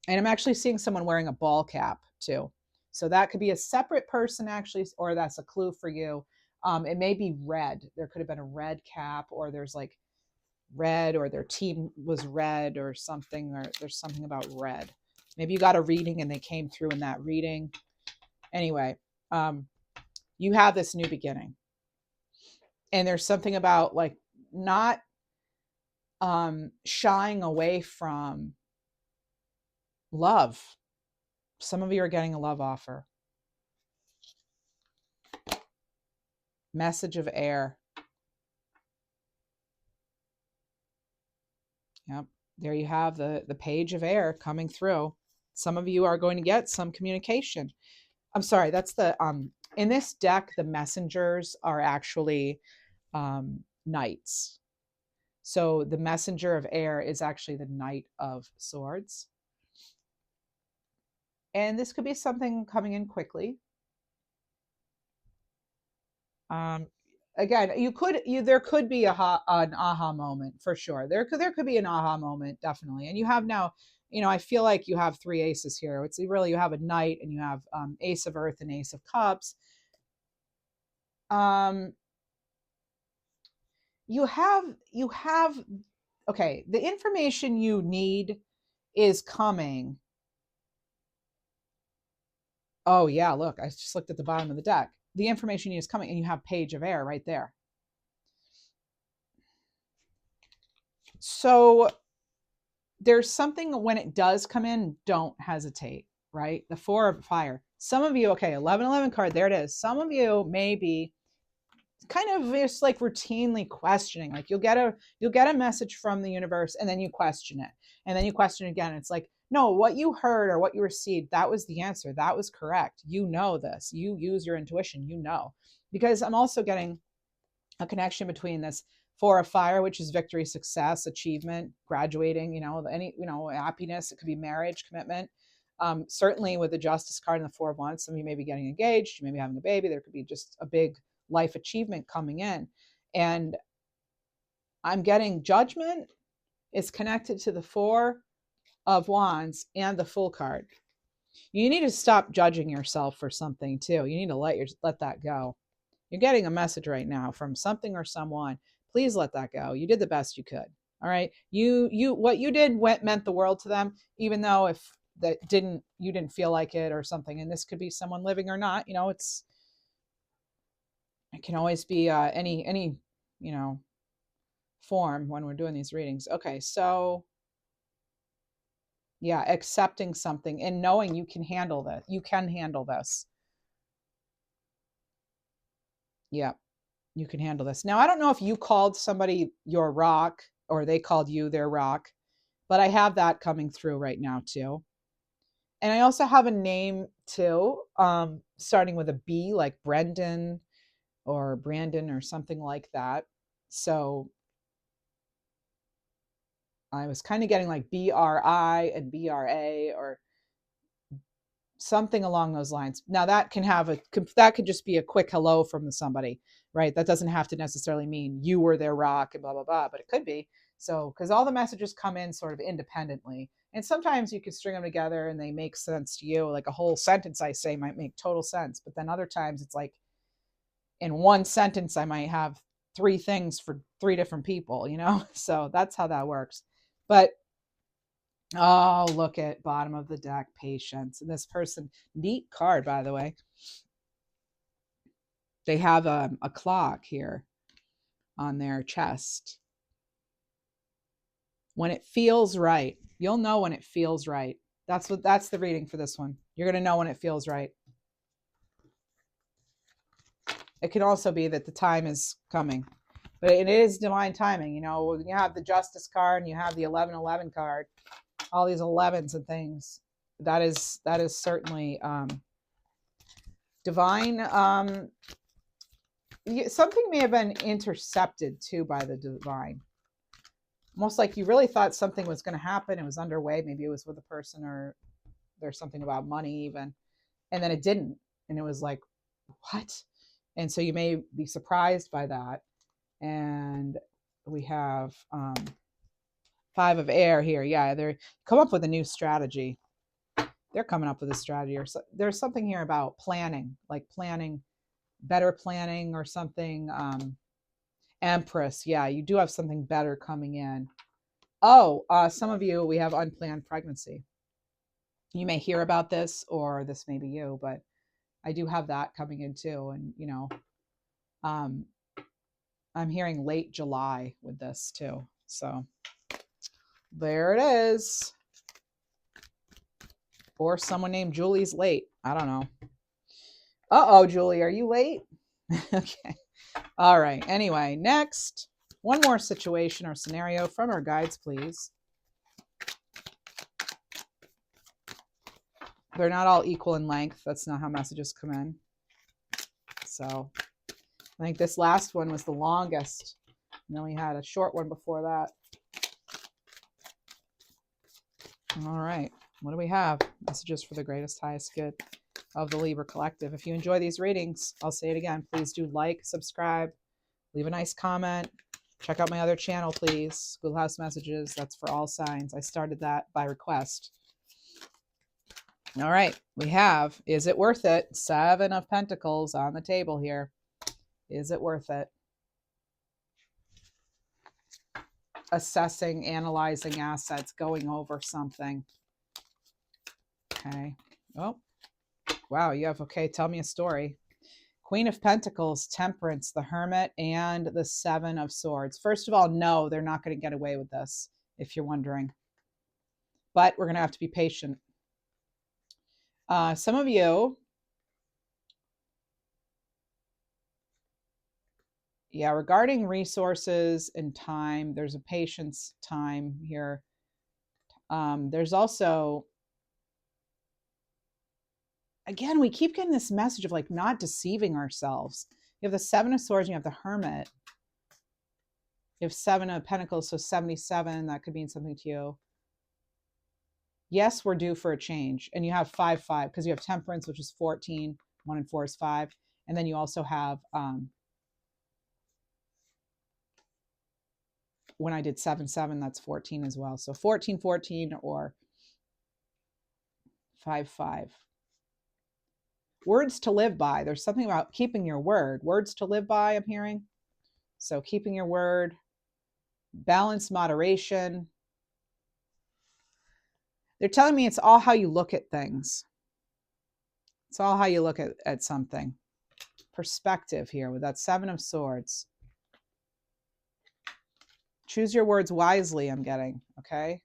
I'm actually seeing someone wearing a ball cap too. So that could be a separate person actually, or that's a clue for you. It may be red. There could have been a red cap, or there's like red, or their team was red or something, or there's something about red. Maybe you got a reading and they came through in that reading. Anyway, you have this new beginning. And there's something about, like, not shying away from love. Some of you are getting a love offer. Message of air. Yep. There you have the page of air coming through. Some of you are going to get some communication. I'm sorry, that's the in this deck, the messengers are actually knights. So the messenger of air is actually the Knight of Swords. And this could be something coming in quickly. Again, there could be an aha moment for sure. There could be an aha moment, definitely. And you have now, I feel like you have three aces here. It's really, you have a knight, and you have Ace of Earth and Ace of Cups. You have okay, the information you need is coming. Oh yeah, look, I just looked at the bottom of the deck. The information you need is coming, and you have Page of Air right there. So there's something, when it does come in, don't hesitate, right? The Four of Fire. Some of you, okay, 1111 card, there it is. Some of you may be kind of just like routinely questioning. Like, you'll get a message from the universe, and then you question it. And then you question it again. It's like, no, what you heard or what you received, that was the answer. That was correct. You know this. You use your intuition, because I'm also getting a connection between this Four of Fire, which is victory, success, achievement, graduating, happiness. It could be marriage, commitment. Certainly with the Justice card and the Four of Wands, some of you may be getting engaged, you may be having a baby. There could be just a big life achievement coming in. And I'm getting Judgment is connected to the Four. of Wands and the Fool card. You need to stop judging yourself for something too. You need to let that go. You're getting a message right now from something or someone. Please let that go. You did the best you could. All right. What you did meant the world to them, even though if you didn't feel like it or something. And this could be someone living or not. It can always be any form when we're doing these readings. Okay, so yeah, accepting something and knowing you can handle this. You can handle this. Yeah, you can handle this. Now, I don't know if you called somebody your rock or they called you their rock, but I have that coming through right now too. And I also have a name too, starting with a B, like Brendan or Brandon or something like that. So I was kind of getting like BRI and BRA or something along those lines. Now that could just be a quick hello from somebody, right? That doesn't have to necessarily mean you were their rock and blah, blah, blah, but it could be. So, because all the messages come in sort of independently. And sometimes you could string them together and they make sense to you. Like a whole sentence I say might make total sense. But then other times it's like in one sentence, I might have three things for three different people, So that's how that works. But oh, look at bottom of the deck, patience. And this person, neat card, by the way. They have a clock here on their chest. When it feels right, you'll know when it feels right. That's the reading for this one. You're going to know when it feels right. It can also be that the time is coming, but it is divine timing. You have the Justice card and you have the 1111 card, all these 11s and things. That is certainly divine. Something may have been intercepted too by the divine. Almost like you really thought something was going to happen. It was underway. Maybe it was with a person or there's something about money even. And then it didn't. And it was like, what? And so you may be surprised by that. And we have 5 of air here. Yeah, they're come up with a new strategy. They're coming up with a strategy. Or there's something here about planning, like planning, better planning or something. Empress. Yeah, you do have something better coming in. Oh, some of you, we have unplanned pregnancy. You may hear about this or this may be you, but I do have that coming in too. And, I'm hearing late July with this too. So there it is. Or someone named Julie's late. I don't know. Uh-oh, Julie, are you late? Okay. All right. Anyway, next, one more situation or scenario from our guides, please. They're not all equal in length. That's not how messages come in. So I think this last one was the longest. And then we had a short one before that. All right. What do we have? Messages for the greatest, highest good of the Libra Collective. If you enjoy these readings, I'll say it again. Please do like, subscribe, leave a nice comment. Check out my other channel, please. Schoolhouse Messages. That's for all signs. I started that by request. All right. We have, is it worth it? 7 of Pentacles on the table here. Is it worth it? Assessing, analyzing assets, going over something. Okay. Oh, wow. You have, okay, tell me a story. Queen of Pentacles, Temperance, the Hermit, and the 7 of Swords. First of all, no, they're not going to get away with this, if you're wondering. But we're going to have to be patient. Some of you, yeah, regarding resources and time, there's a patience time here. There's also, again, we keep getting this message of like not deceiving ourselves. You have the 7 of Swords, and you have the Hermit. You have 7 of Pentacles, so 77, that could mean something to you. Yes, we're due for a change. And you have 5-5 because you have Temperance, which is 14. 1 and 4 is 5. And then you also have, when I did 7-7, that's 14 as well. So 14-14 or 5-5. Words to live by. There's something about keeping your word. Words to live by, I'm hearing. So keeping your word, balance, moderation. They're telling me it's all how you look at things. It's all how you look at something. Perspective here with that 7 of Swords. Choose your words wisely, I'm getting, okay?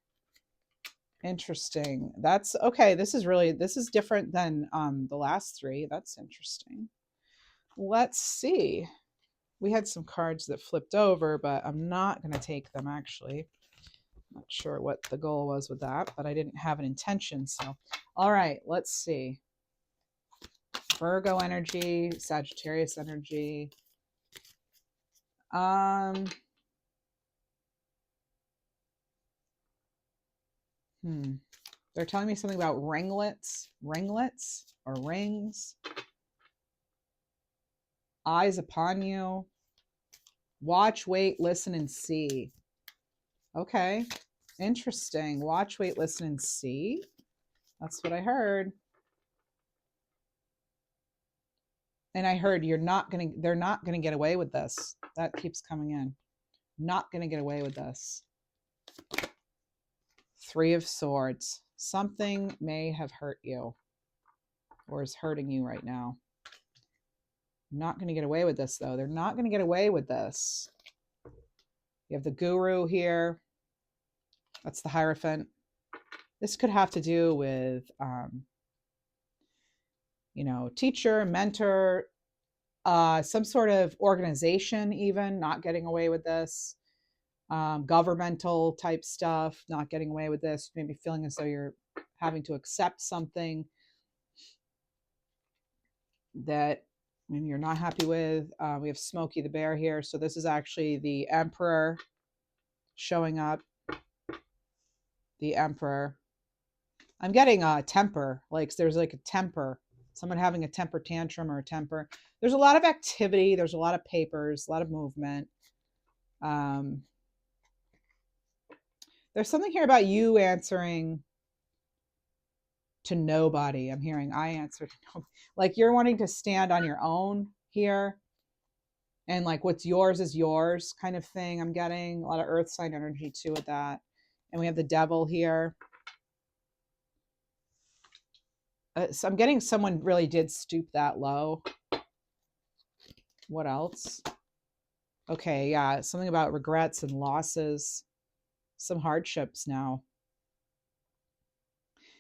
Interesting. That's okay. This is different than the last 3. That's interesting. Let's see. We had some cards that flipped over, but I'm not going to take them actually. Not sure what the goal was with that, but I didn't have an intention. So, all right, let's see. Virgo energy, Sagittarius energy. They're telling me something about ringlets or rings. Eyes upon you. Watch, wait, listen, and see. Okay, interesting. Watch, wait, listen, and see. That's what I heard. And I heard they're not gonna get away with this. That keeps coming in. Not gonna get away with this. 3 of Swords. Something may have hurt you or is hurting you right now. Not going to get away with this, though. They're not going to get away with this. You have the Guru here. That's the Hierophant. This could have to do with, teacher, mentor, some sort of organization even, not getting away with this. Governmental type stuff, not getting away with this. Maybe feeling as though you're having to accept something that maybe you're not happy with. We have Smokey the Bear here. So this is actually the Emperor showing up. The Emperor. I'm getting a temper. Like there's like a temper. Someone having a temper tantrum or a temper. There's a lot of activity. There's a lot of papers, a lot of movement. There's something here about you answering to nobody. I'm hearing I answer to nobody. Like you're wanting to stand on your own here. And like what's yours is yours kind of thing. I'm getting a lot of earth sign energy too with that. And we have the Devil here. So I'm getting someone really did stoop that low. What else? Okay, yeah, something about regrets and losses. Some hardships now.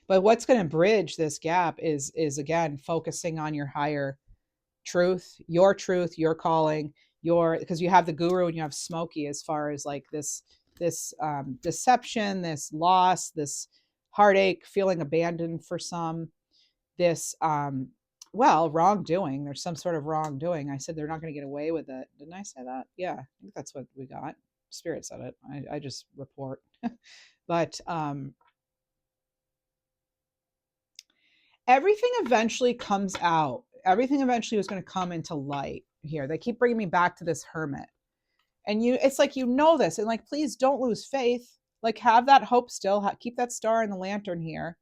But what's going to bridge this gap is again focusing on your higher truth, your calling, because you have the Guru and you have Smokey as far as like this deception, this loss, this heartache, feeling abandoned for some, this wrongdoing. There's some sort of wrongdoing. I said they're not going to get away with it. Didn't I say that? Yeah, I think that's what we got. Spirit said it. I just report. But everything eventually comes out. Everything eventually was going to come into light here. They keep bringing me back to this Hermit. And it's like, this, and like, please don't lose faith. Like have that hope still, keep that star in the lantern here.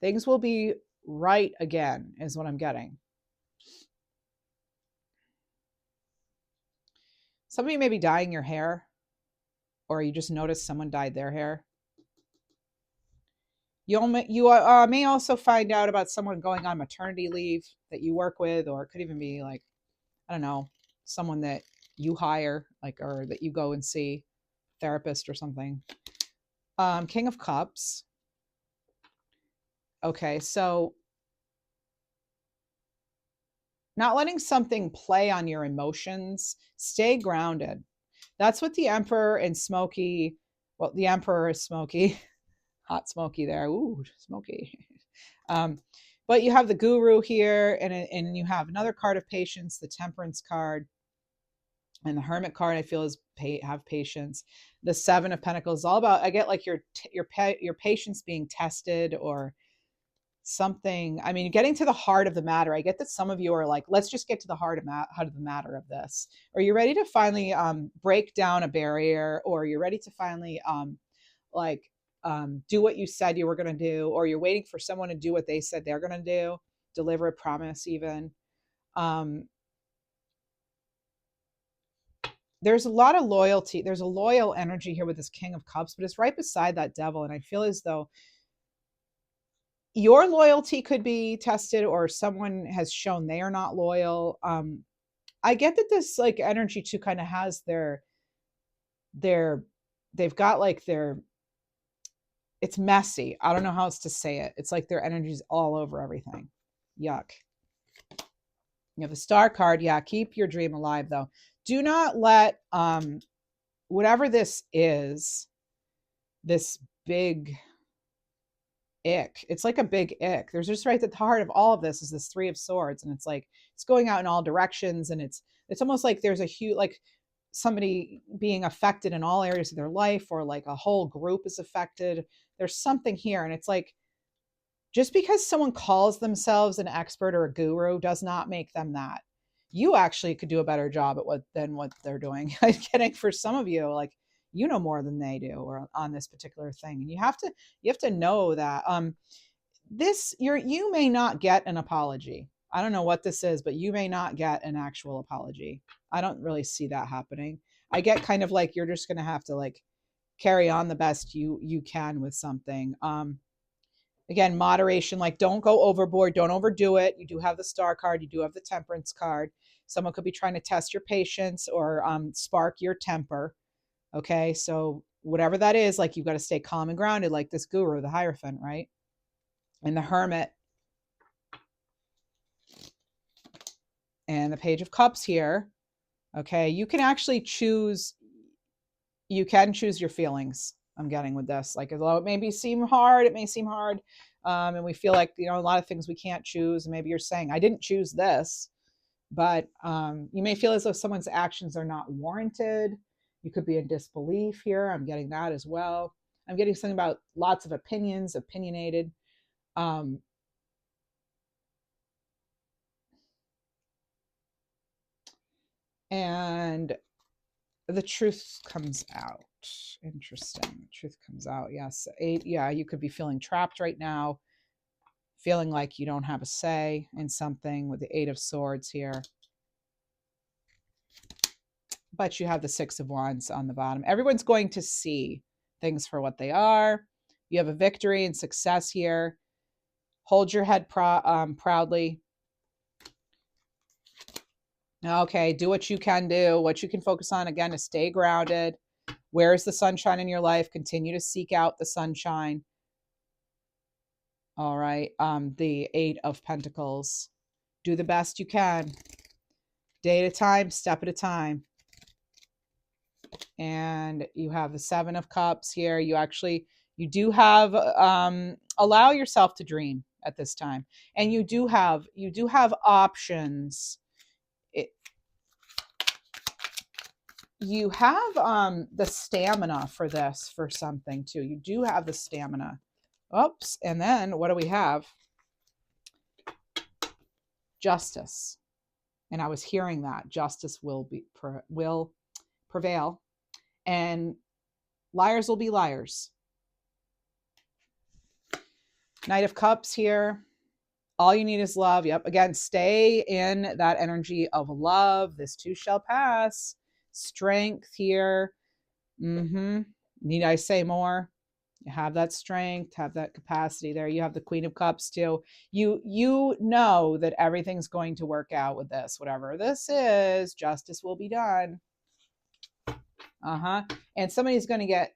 Things will be right again is what I'm getting. Some of you may be dyeing your hair, or you just noticed someone dyed their hair. You may also find out about someone going on maternity leave that you work with, or it could even be like, I don't know, someone that you hire, like, or that you go and see, therapist or something. King of Cups. Okay, so not letting something play on your emotions. Stay grounded. That's what the Emperor and Smokey, well, the Emperor is Smokey. Hot Smokey there. Ooh, Smokey. But you have the Guru here, and you have another card of patience, the Temperance card. And the Hermit card, I feel, is have patience. The 7 of Pentacles is all about, I get like your patience being tested or something. I mean, getting to the heart of the matter. I get that some of you are like, let's just get to the heart of the matter of this. Or you're ready to finally break down a barrier, or you're ready to finally like do what you said you were going to do, or you're waiting for someone to do what they said they're going to do, deliver a promise even. There's a lot of loyalty. There's a loyal energy here with this King of Cups, but it's right beside that Devil. And I feel as though your loyalty could be tested, or someone has shown they are not loyal. I get that this like energy too kind of has their they've got like their, it's messy. I don't know how else to say it. It's like their energy's all over everything. Yuck. You have the Star card. Yeah, keep your dream alive though. Do not let whatever this is, this big ick. It's like a big ick. There's just right at the heart of all of this is this Three of Swords, and it's like it's going out in all directions, and it's almost like there's a huge like somebody being affected in all areas of their life, or like a whole group is affected. There's something here, and it's like just because someone calls themselves an expert or a guru does not make them that. You actually could do a better job at what they're doing. I'm kidding. For some of you, like you know more than they do, or on this particular thing, and you have to know that you may not get an apology. I don't know what this is, but you may not get an actual apology. I don't really see that happening. I get kind of like you're just going to have to like carry on the best you can with something. Again, moderation, like don't go overboard, don't overdo it. You do have the Star card, you do have the Temperance card. Someone could be trying to test your patience or spark your temper. Okay, so whatever that is, like you've got to stay calm and grounded, like this guru, the Hierophant, right? And the Hermit. And the Page of Cups here. Okay, you can actually choose, you can choose your feelings. I'm getting with this, like although it may seem hard, and we feel like, you know, a lot of things we can't choose. Maybe you're saying, I didn't choose this, but you may feel as though someone's actions are not warranted. You could be in disbelief here. I'm getting that as well. I'm getting something about lots of opinions, opinionated. And the truth comes out. Interesting. Truth comes out. Yes. 8. Yeah, you could be feeling trapped right now, feeling like you don't have a say in something with the 8 of Swords here. But you have the 6 of Wands on the bottom. Everyone's going to see things for what they are. You have a victory and success here. Hold your head proudly. Okay, do what you can do, what you can focus on, again, to stay grounded. Where is the sunshine in your life? Continue to seek out the sunshine. All right, the 8 of Pentacles. Do the best you can. Day at a time, step at a time. And you have the 7 of Cups here. You do have, allow yourself to dream at this time. And you do have options. You have the stamina for this, for something too. You do have the stamina. Oops. And then what do we have? Justice. And I was hearing that justice will prevail, and liars will be liars. Knight of Cups here. All you need is love. Yep. Again, stay in that energy of love. This too shall pass. Strength here. Need I say more? You have that strength, have that capacity there. You have the Queen of Cups too. You know that everything's going to work out with this. Whatever this is, justice will be done. And somebody's going to get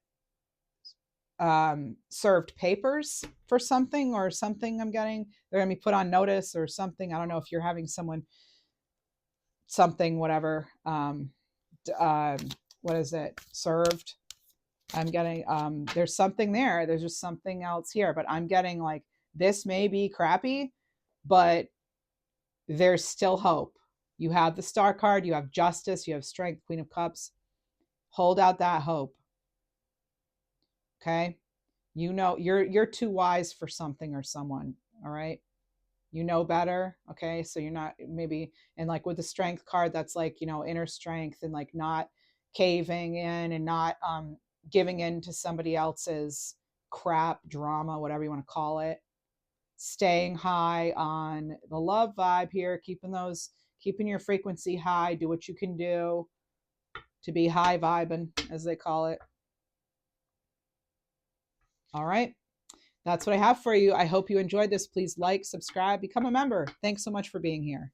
served papers for something or something. I'm getting they're going to be put on notice or something. I don't know if you're having someone something, whatever. What is it? Served. I'm getting there's something there. There's just something else here, but I'm getting like this may be crappy, but there's still hope. You have the Star card, you have justice, you have strength, Queen of Cups. Hold out that hope. Okay? You know you're too wise for something or someone, all right? You know better, okay? So you're not maybe, and like with the Strength card, that's like, you know, inner strength and like not caving in and not giving in to somebody else's crap, drama, whatever you want to call it. Staying high on the love vibe here, keeping your frequency high. Do what you can do to be high vibing, as they call it. All right. That's what I have for you. I hope you enjoyed this. Please like, subscribe, become a member. Thanks so much for being here.